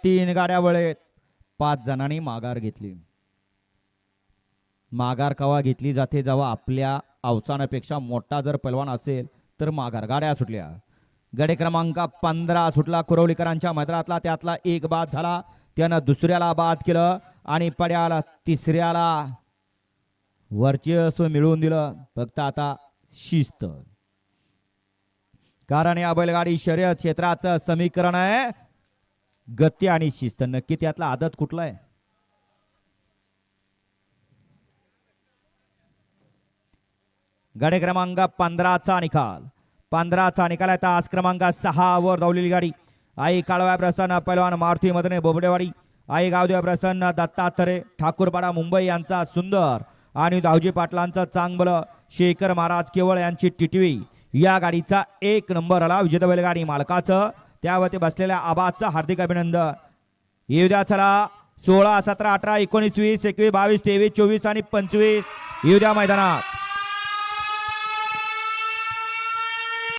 3 गाड्या वळेत 5 जणांनी माघार घेतली. माघार कवा घेतली जाते जेव्हा आपल्या अवसानापेक्षा मोठा जर पैलवान असेल तर माघार. गाड्या सुटल्या. गडे क्रमांक 15 सुटला कुरवलीकरांच्या मैदानातला. त्यातला एक बाद झाला. त्यानं दुसऱ्याला बाद केलं आणि पड्याला तिसऱ्याला वर्चस्व मिळवून दिलं. फक्त आता शिस्त, कारण या बैलगाडी शर्यत क्षेत्राचं समीकरण आहे गती आणि शिस्त. नक्की त्यातला आदत कुठला आहे? गाडी क्रमांक 15चा निकाल. 15चा निकाल आहे. तास क्रमांक 6 वर धावलेली गाडी आई काळव्या प्रसन्न पैलवान मारुती मदने बोबडेवाडी, आई गावदेव प्रसन्न दत्तात्रय ठाकूरपाडा मुंबई यांचा सुंदर आणि दावजी पाटलांचा चांगलं शेखर महाराज केवळ यांची टिटवी या गाडीचा 1 नंबर आला. विजेता बैलगाडी मालकाचं त्यावरती बसलेल्या आबाचं हार्दिक अभिनंदन. येऊ द्या चला. 16, 17, 18, 19, 20, 21, 22, 23, 24 आणि 25 येऊ द्या मैदानात.